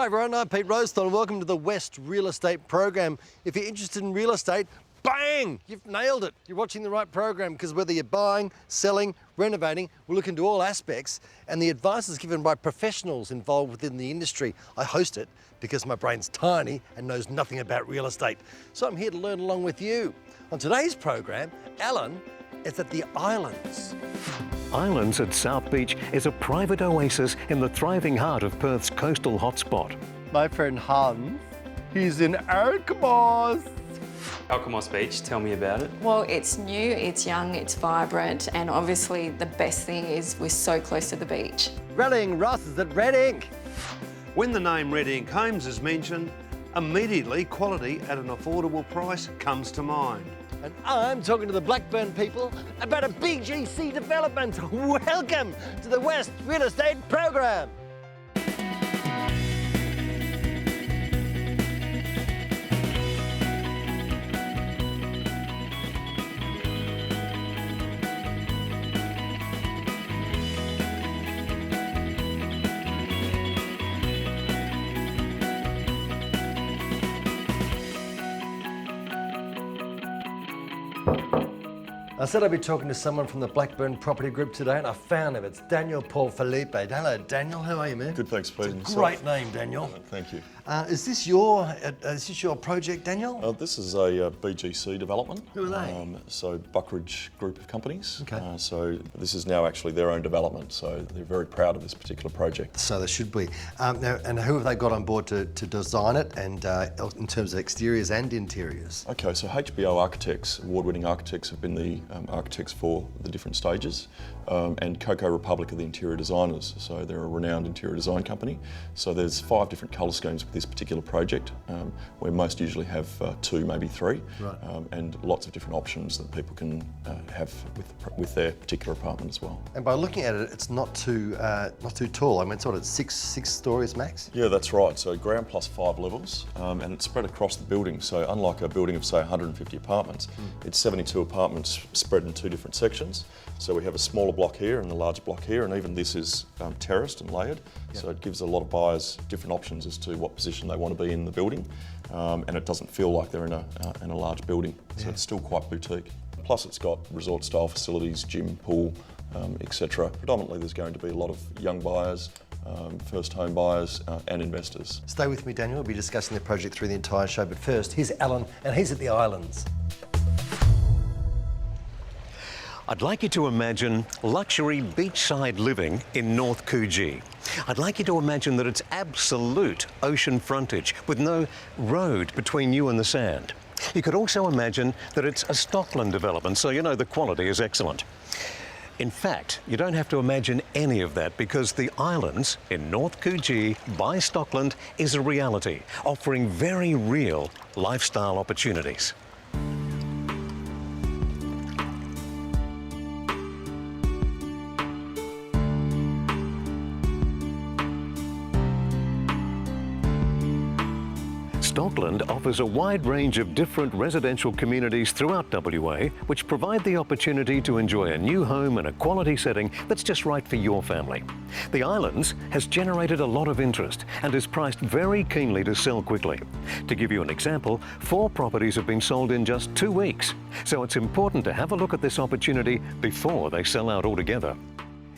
Hi everyone, I'm Pete Rosethorn and welcome to the West Real Estate Program. If you're interested in real estate, bang! You've nailed it. You're watching the right program because whether you're buying, selling, renovating, we'll look into all aspects, and the advice is given by professionals involved within the industry. I host it because my brain's tiny and knows nothing about real estate. So I'm here to learn along with you. On today's program, Allan is at the Islands. Islands at South Beach is a private oasis in the thriving heart of Perth's coastal hotspot. My friend Hans, he's in Alchemist. Alchemist Beach, tell me about it. Well, it's new, it's young, it's vibrant, and obviously the best thing is we're so close to the beach. Ross is at Redink. When the name Redink Homes is mentioned, immediately quality at an affordable price comes to mind. And I'm talking to the Blackburn people about a BGC development. Welcome to the West Real Estate Program. I said I'd be talking to someone from the Blackburn Property Group today, and I found him. It's Daniel Paul Felipe. Hello, Daniel. How are you, man? Good, thanks, Pete. It's a great name, Daniel. Thank you. Is this your project, Daniel? This is a BGC development. Who are they? So Buckridge Group of companies. Okay. So this is now actually their own development, so they're very proud of this particular project. So they should be. Now, and who have they got on board to design it, and in terms of exteriors and interiors? Okay, so HBO Architects, award-winning architects, have been the architects for the different stages, and Coco Republic are the interior designers. So they're a renowned interior design company. So there's 5 different colour schemes with this particular project, where most usually have 2, maybe 3, right. And lots of different options that people can have with their particular apartment as well. And by looking at it, it's not too tall. I mean, it's sort of six stories max. Yeah, that's right. So ground plus 5 levels, and it's spread across the building. So unlike a building of say 150 apartments, it's 72 apartments spread in 2 different sections. So we have a smaller block here and a larger block here, and even this is terraced and layered. Yep. So it gives a lot of buyers different options as to what position they want to be in the building, and it doesn't feel like they're in a large building. So it's still quite boutique. Plus it's got resort style facilities, gym, pool, etc. Predominantly there's going to be a lot of young buyers, first home buyers and investors. Stay with me, Daniel. We'll be discussing the project through the entire show, but first, here's Allan, and he's at the Islands. I'd like you to imagine luxury beachside living in North Coogee. I'd like you to imagine that it's absolute ocean frontage with no road between you and the sand. You could also imagine that it's a Stockland development, so you know the quality is excellent. In fact, you don't have to imagine any of that because the Islands in North Coogee by Stockland is a reality, offering very real lifestyle opportunities. Stockland offers a wide range of different residential communities throughout WA, which provide the opportunity to enjoy a new home in a quality setting that's just right for your family. The Islands has generated a lot of interest and is priced very keenly to sell quickly. To give you an example, 4 properties have been sold in just 2 weeks. So it's important to have a look at this opportunity before they sell out altogether.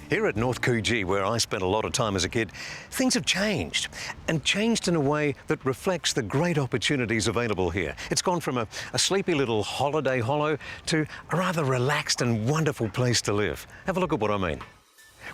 Here at North Coogee, where I spent a lot of time as a kid, things have changed, and changed in a way that reflects the great opportunities available here. It's gone from a sleepy little holiday hollow to a rather relaxed and wonderful place to live. Have a look at what I mean.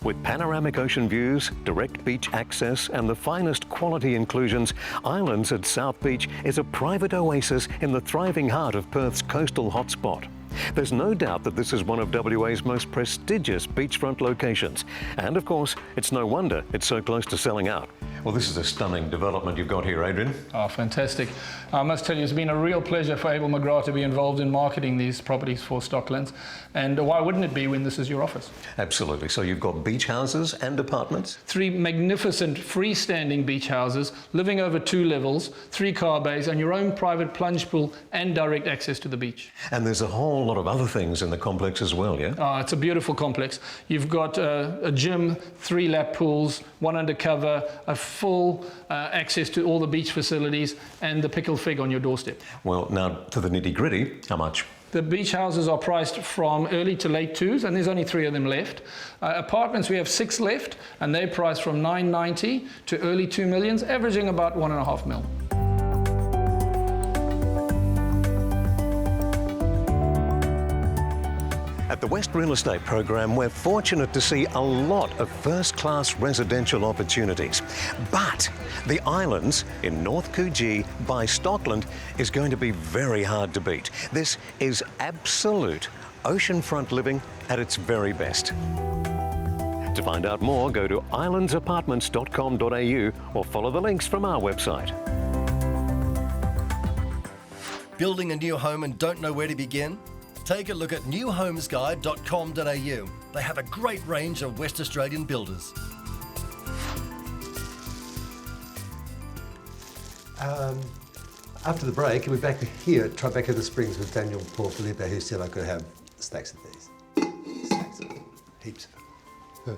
With panoramic ocean views, direct beach access, and the finest quality inclusions, Islands at South Beach is a private oasis in the thriving heart of Perth's coastal hotspot. There's no doubt that this is one of WA's most prestigious beachfront locations. And of course, it's no wonder it's so close to selling out. Well, this is a stunning development you've got here, Adrian. Oh, fantastic. I must tell you, it's been a real pleasure for Abel McGrath to be involved in marketing these properties for Stocklands. And why wouldn't it be when this is your office? Absolutely. So you've got beach houses and apartments? 3 magnificent freestanding beach houses, living over 2 levels, 3 car bays, and your own private plunge pool and direct access to the beach. And there's a whole lot of other things in the complex as well, yeah? It's a beautiful complex. You've got a gym, 3 lap pools, 1 undercover, a full access to all the beach facilities, and the pickle fig on your doorstep. Well, now to the nitty-gritty, how much? The beach houses are priced from early to late 2s, and there's only 3 of them left. Apartments, we have 6 left, and they're priced from $990 to early $2 millions, averaging about $1.5 million. At the West Real Estate Program, we're fortunate to see a lot of first-class residential opportunities. But the Islands in North Coogee by Stockland is going to be very hard to beat. This is absolute oceanfront living at its very best. To find out more, go to islandsapartments.com.au or follow the links from our website. Building a new home and don't know where to begin? Take a look at newhomesguide.com.au. They have a great range of West Australian builders. After the break, we're back here at Tribeca the Springs with Daniel Paul Felipe, who said I could have stacks of these. Stacks of them. Heaps of them.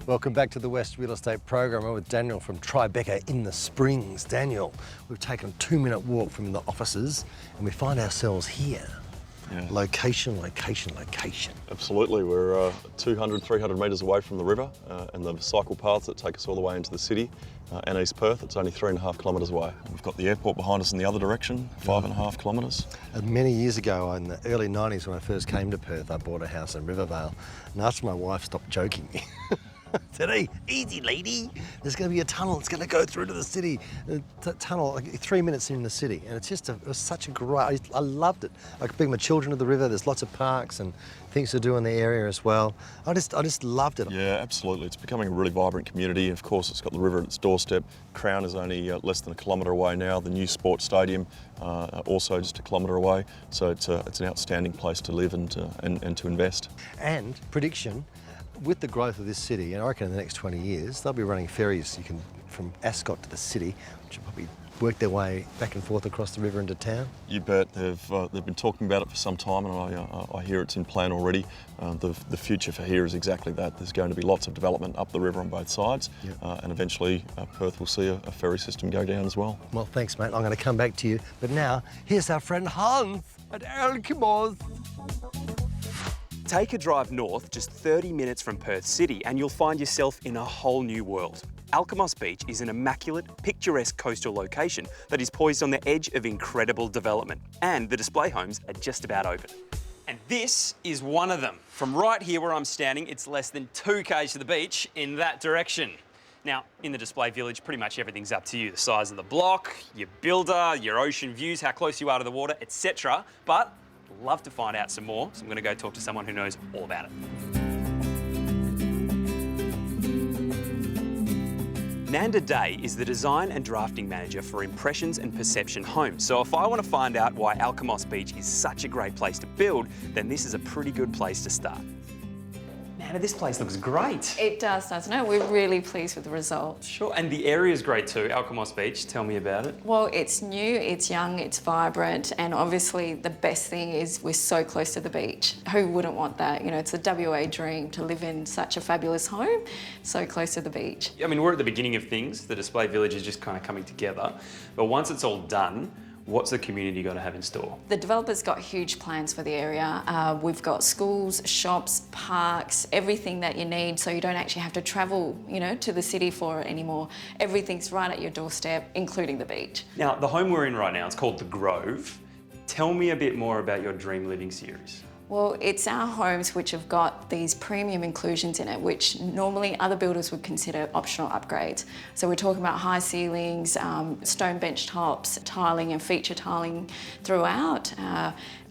Welcome back to the West Real Estate Program. I'm with Daniel from Tribeca in the Springs. Daniel, we've taken a 2-minute walk from the offices and we find ourselves here. Yeah. Location, location, location. Absolutely, we're 200, 300 metres away from the river and the cycle paths that take us all the way into the city and East Perth. It's only 3.5 kilometres away. We've got the airport behind us in the other direction, 5.5 kilometres. Many years ago, in the early 90s when I first came to Perth, I bought a house in Rivervale, and after my wife stopped joking me, said, "Hey, easy lady, there's going to be a tunnel, it's going to go through to the city." The tunnel, like 3 minutes in the city, and it was such a great, I loved it. I could bring my children to the river, there's lots of parks and things to do in the area as well. I just loved it. Yeah, absolutely. It's becoming a really vibrant community. Of course, it's got the river at its doorstep. Crown is only less than a kilometre away now. The new sports stadium also just a kilometre away. So it's an outstanding place to live and to invest. And prediction, with the growth of this city, and I reckon in the next 20 years, they'll be running ferries from Ascot to the city, which will probably work their way back and forth across the river into town. You bet. They've been talking about it for some time, and I hear it's in plan already. The future for here is exactly that. There's going to be lots of development up the river on both sides, Yep. And eventually Perth will see a ferry system go down as well. Well, thanks, mate. I'm going to come back to you. But now, here's our friend Hans at Alchemist. Take a drive north just 30 minutes from Perth City and you'll find yourself in a whole new world. Alchemist Beach is an immaculate, picturesque coastal location that is poised on the edge of incredible development, and the display homes are just about open. And this is one of them. From right here where I'm standing, it's less than 2 k's to the beach in that direction. Now, in the display village, pretty much everything's up to you. The size of the block, your builder, your ocean views, how close you are to the water, etc. But I'd love to find out some more, so I'm going to go talk to someone who knows all about it. Nanda Day is the design and drafting manager for Impressions and Perception Homes. So if I want to find out why Alchemist Beach is such a great place to build, then this is a pretty good place to start. Nanda, this place looks great. It does, doesn't it? We're really pleased with the results. Sure, and the area's great too, Alchemist Beach. Tell me about it. Well, it's new, it's young, it's vibrant, and obviously the best thing is we're so close to the beach. Who wouldn't want that? You know, it's a WA dream to live in such a fabulous home, so close to the beach. I mean, we're at the beginning of things. The display village is just kind of coming together. But once it's all done, what's the community going to have in store? The developer's got huge plans for the area. We've got schools, shops, parks, everything that you need, so you don't actually have to travel, you know, to the city for it anymore. Everything's right at your doorstep, including the beach. Now, the home we're in right now, it's called The Grove. Tell me a bit more about your Dream Living series. Well, it's our homes which have got these premium inclusions in it, which normally other builders would consider optional upgrades. So we're talking about high ceilings, stone bench tops, tiling and feature tiling throughout,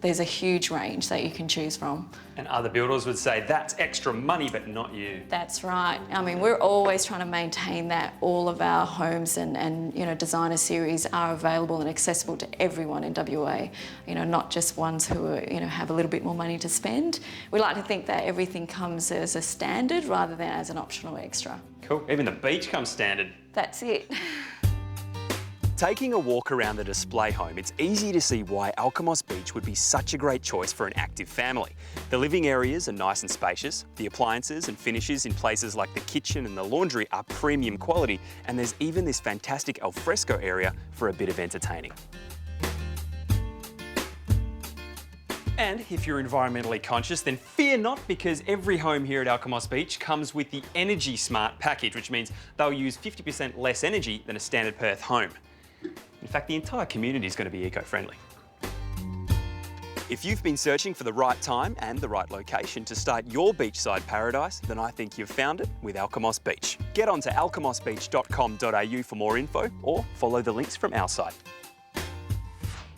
There's a huge range that you can choose from. And other builders would say that's extra money, but not you. That's right. I mean, we're always trying to maintain that all of our homes and you know, designer series are available and accessible to everyone in WA. You know, not just ones who are, you know, have a little bit more money to spend. We like to think that everything comes as a standard rather than as an optional extra. Cool. Even the beach comes standard. That's it. Taking a walk around the display home, it's easy to see why Alchemist Beach would be such a great choice for an active family. The living areas are nice and spacious, the appliances and finishes in places like the kitchen and the laundry are premium quality, and there's even this fantastic alfresco area for a bit of entertaining. And if you're environmentally conscious, then fear not, because every home here at Alchemist Beach comes with the Energy Smart package, which means they'll use 50% less energy than a standard Perth home. In fact, the entire community is going to be eco-friendly. If you've been searching for the right time and the right location to start your beachside paradise, then I think you've found it with Alchemist Beach. Get on to alchemistbeach.com.au for more info, or follow the links from our site.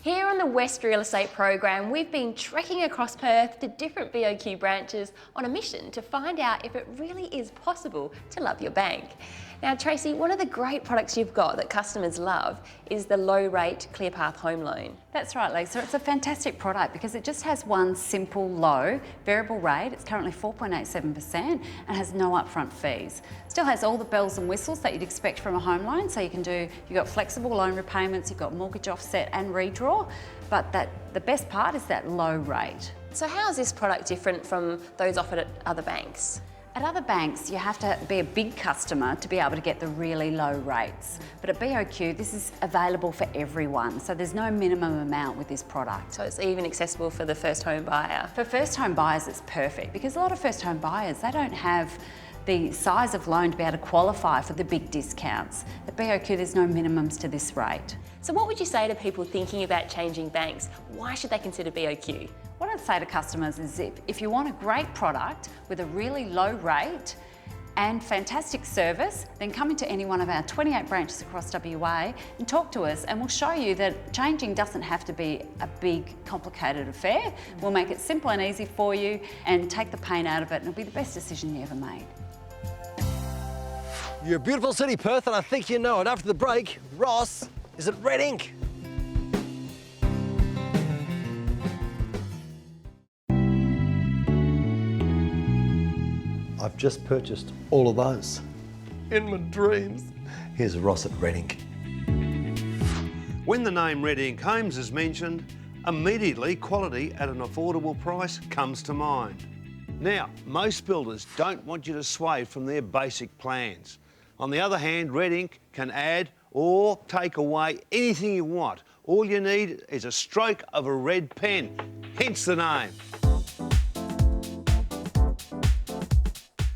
Here on the West Real Estate Program, we've been trekking across Perth to different BOQ branches on a mission to find out if it really is possible to love your bank. Now, Tracy, one of the great products you've got that customers love is the low-rate ClearPath Home Loan. That's right, Lisa. It's a fantastic product because it just has one simple, low, variable rate. It's currently 4.87% and has no upfront fees. Still has all the bells and whistles that you'd expect from a home loan. So you've got flexible loan repayments, you've got mortgage offset and redraw, but the best part is that low rate. So how is this product different from those offered at other banks? At other banks, you have to be a big customer to be able to get the really low rates. But at BOQ, this is available for everyone, so there's no minimum amount with this product. So it's even accessible for the first home buyer? For first home buyers, it's perfect, because a lot of first home buyers, they don't have the size of loan to be able to qualify for the big discounts. At BOQ, there's no minimums to this rate. So what would you say to people thinking about changing banks? Why should they consider BOQ? What I'd say to customers is if you want a great product with a really low rate and fantastic service, then come into any one of our 28 branches across WA and talk to us, and we'll show you that changing doesn't have to be a big, complicated affair. We'll make it simple and easy for you and take the pain out of it, and it'll be the best decision you ever made. You're a beautiful city, Perth, and I think you know it. After the break, Ross is at Redink. I've just purchased all of those in my dreams. Here's Ross at Redink. When the name Redink Homes is mentioned, immediately quality at an affordable price comes to mind. Now, most builders don't want you to sway from their basic plans. On the other hand, Redink can add or take away anything you want. All you need is a stroke of a red pen, hence the name.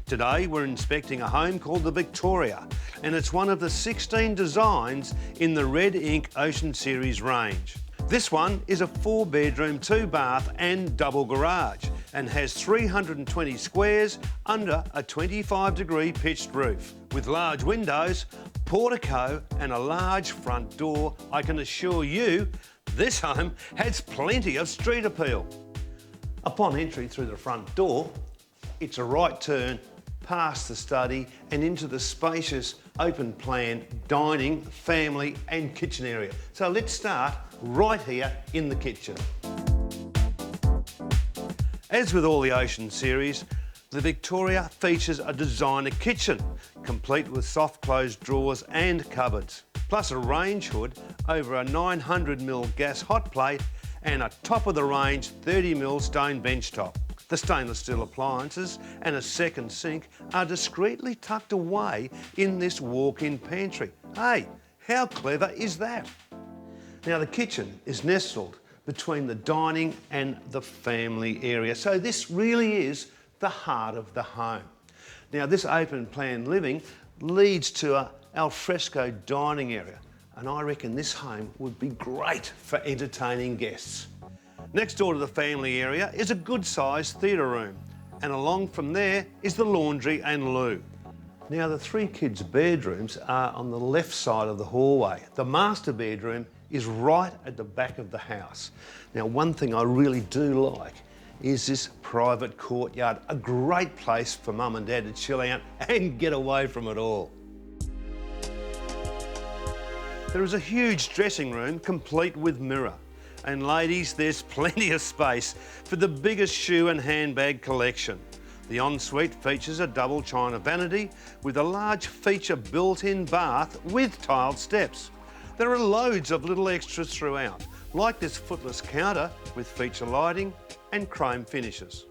Today we're inspecting a home called the Victoria, and it's one of the 16 designs in the Redink Ocean Series range. This one is a 4-bedroom, 2-bath and double garage, and has 320 squares under a 25-degree pitched roof. With large windows, portico and a large front door, I can assure you this home has plenty of street appeal. Upon entry through the front door, it's a right turn past the study and into the spacious open plan dining, family and kitchen area. So let's start right here in the kitchen. As with all the Ocean series, the Victoria features a designer kitchen, complete with soft closed drawers and cupboards, plus a range hood over a 900mm gas hot plate and a top-of-the-range 30mm stone bench top. The stainless steel appliances and a second sink are discreetly tucked away in this walk-in pantry. Hey, how clever is that? Now, the kitchen is nestled between the dining and the family area, so this really is the heart of the home. Now, this open plan living leads to an alfresco dining area, and I reckon this home would be great for entertaining guests. Next door to the family area is a good-sized theatre room, and along from there is the laundry and loo. Now, the 3 kids' bedrooms are on the left side of the hallway. The master bedroom is right at the back of the house. Now, one thing I really do like is this private courtyard, a great place for mum and dad to chill out and get away from it all. There is a huge dressing room complete with mirror. And ladies, there's plenty of space for the biggest shoe and handbag collection. The ensuite features a double china vanity with a large feature built-in bath with tiled steps. There are loads of little extras throughout, like this footless counter with feature lighting and chrome finishes.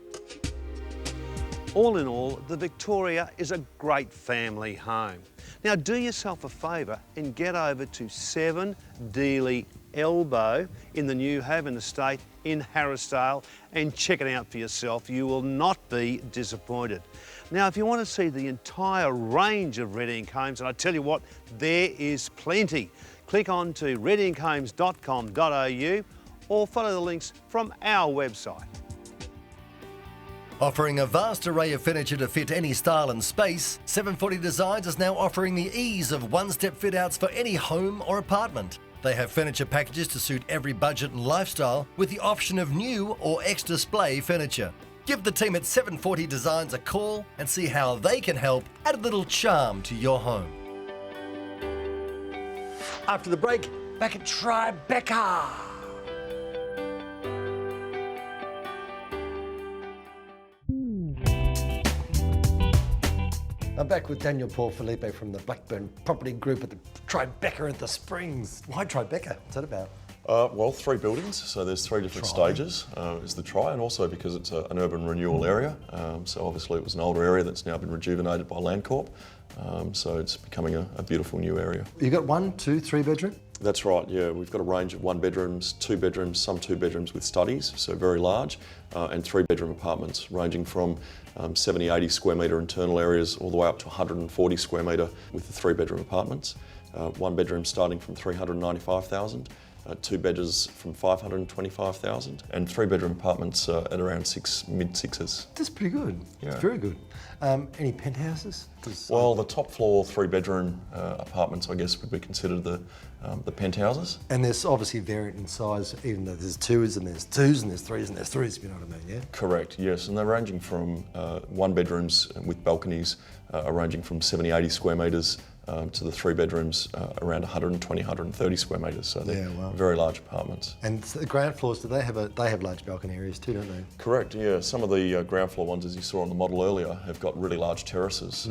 All in all, the Victoria is a great family home. Now do yourself a favour and get over to 7 Dealey Elbow in the New Haven estate in Harrisdale and check it out for yourself. You will not be disappointed. Now, if you want to see the entire range of Redink Homes, and I tell you what, there is plenty. Click on to redinkhomescom.au or follow the links from our website. Offering a vast array of furniture to fit any style and space, 740 Designs is now offering the ease of one-step fit-outs for any home or apartment. They have furniture packages to suit every budget and lifestyle with the option of new or ex-display furniture. Give the team at 740 Designs a call and see how they can help add a little charm to your home. After the break, back at Tribeca. I'm back with Daniel Paul Felipe from the Blackburn Property Group at the Tribeca at the Springs. Why Tribeca? What's that about? Well, 3 buildings, so there's 3 different stages is the Tri, and also because it's an urban renewal area. So obviously it was an older area that's now been rejuvenated by Landcorp. So it's becoming a beautiful new area. You've got 1, 2, 3 bedroom? That's right, yeah. We've got a range of 1 bedrooms, 2 bedrooms, some 2 bedrooms with studies, so very large, and 3 bedroom apartments ranging from 70, 80 square metre internal areas all the way up to 140 square metre with the 3 bedroom apartments. 1 bedroom starting from 395,000, 2 bedrooms from 525,000, and 3 bedroom apartments at around mid-sixes. That's pretty good. Yeah. It's very good. Any penthouses? Well, the top floor 3 bedroom apartments, I guess, would be considered the penthouses. And there's obviously variant in size, even though there's 2s and there's 2s and there's 3s and there's 3s, if you know what I mean, yeah? Correct, yes, and they're ranging from 1 bedrooms with balconies, ranging from 70, 80 square metres to the 3 bedrooms around 120, 130 square metres. So they're very large apartments. And the ground floors, do they have large balcony areas too, don't they? Correct, yeah. Some of the ground floor ones, as you saw on the model earlier, have got really large terraces,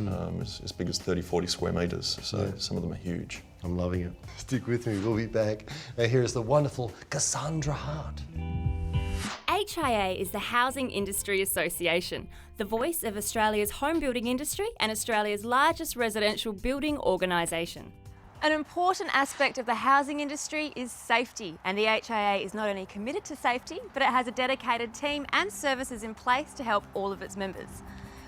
as big as 30, 40 square metres. So some of them are huge. I'm loving it. Stick with me, we'll be back. Now here is the wonderful Cassandra Hart. HIA is the Housing Industry Association, the voice of Australia's home building industry and Australia's largest residential building organisation. An important aspect of the housing industry is safety, and the HIA is not only committed to safety, but it has a dedicated team and services in place to help all of its members.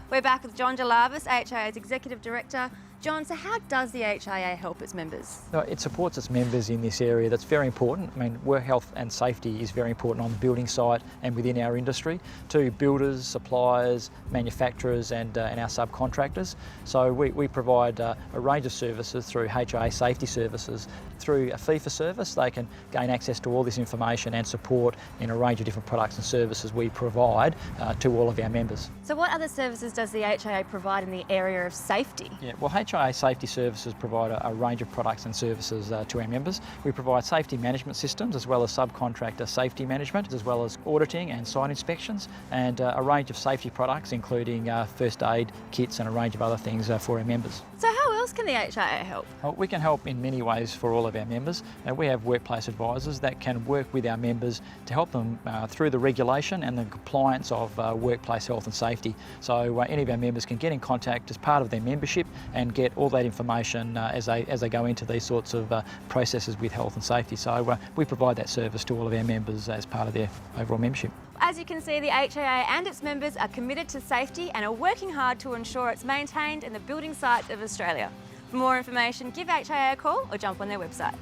We're back with John Delarvis, HIA's Executive Director. John, so how does the HIA help its members? It supports its members in this area. That's very important. I mean, work health and safety is very important on the building site and within our industry to builders, suppliers, manufacturers and our subcontractors. So we provide a range of services through HIA safety services. Through a fee-for-service, they can gain access to all this information and support in a range of different products and services we provide to all of our members. So what other services does the HIA provide in the area of safety? Yeah, well, HIA Safety Services provide a range of products and services to our members. We provide safety management systems as well as subcontractor safety management, as well as auditing and site inspections, and a range of safety products including first aid kits and a range of other things for our members. So how else can the HIA help? We can help in many ways for all of our members. We have workplace advisors that can work with our members to help them through the regulation and the compliance of workplace health and safety. So any of our members can get in contact as part of their membership and get all that information as they go into these sorts of processes with health and safety. So we provide that service to all of our members as part of their overall membership. As you can see, the HIA and its members are committed to safety and are working hard to ensure it's maintained in the building sites of Australia. For more information, give HIA a call or jump on their website.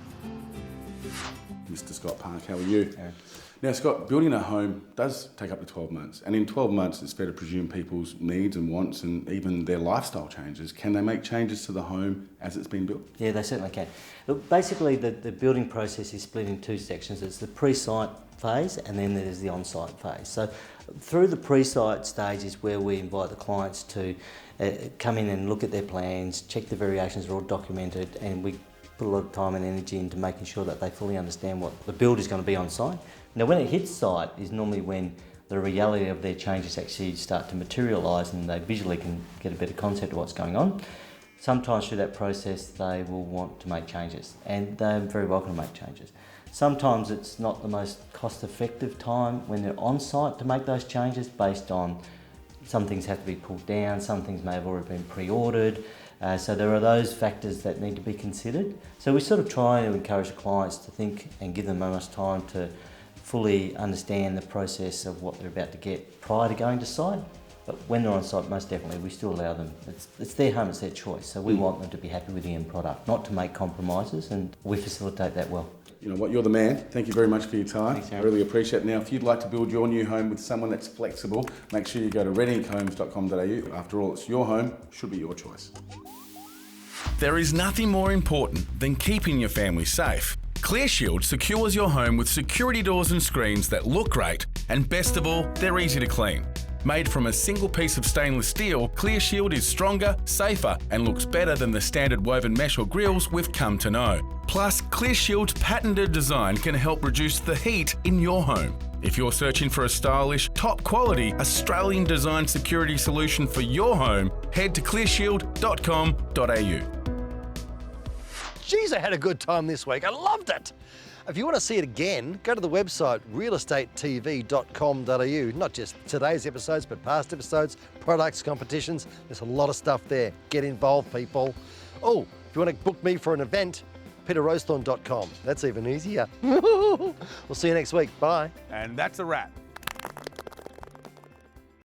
Mr. Scott Park, how are you? Now, Scott, building a home does take up to 12 months, and in 12 months it's fair to presume people's needs and wants and even their lifestyle changes. Can they make changes to the home as it's been built? Yeah, they certainly can. Look, basically the building process is split in two sections. It's the pre-site phase and then there's the on-site phase. So through the pre-site stage is where we invite the clients to come in and look at their plans, check the variations are all documented, and we put a lot of time and energy into making sure that they fully understand what the build is going to be on site. Now, when it hits site is normally when the reality of their changes actually start to materialise and they visually can get a better concept of what's going on. Sometimes through that process they will want to make changes, and they're very welcome to make changes. Sometimes it's not the most cost-effective time when they're on site to make those changes, based on some things have to be pulled down, some things may have already been pre-ordered. So there are those factors that need to be considered. So we sort of try to encourage the clients to think and give them enough time to fully understand the process of what they're about to get prior to going to site. But when they're on site, most definitely, we still allow them. It's their home, it's their choice. So we want them to be happy with the end product, not to make compromises, and we facilitate that well. You know what, you're the man. Thank you very much for your time. Thanks, I really appreciate it. Now, if you'd like to build your new home with someone that's flexible, make sure you go to redinkhhomes.com.au. After all, it's your home, should be your choice. There is nothing more important than keeping your family safe. ClearShield secures your home with security doors and screens that look great, and best of all, they're easy to clean. Made from a single piece of stainless steel, ClearShield is stronger, safer, and looks better than the standard woven mesh or grills we've come to know. Plus, ClearShield's patented design can help reduce the heat in your home. If you're searching for a stylish, top-quality, Australian-designed security solution for your home, head to clearshield.com.au. Geez, I had a good time this week. I loved it. If you want to see it again, go to the website realestatetv.com.au. Not just today's episodes, but past episodes, products, competitions. There's a lot of stuff there. Get involved, people. Oh, if you want to book me for an event, peterrosethorn.com. That's even easier. We'll see you next week. Bye. And that's a wrap.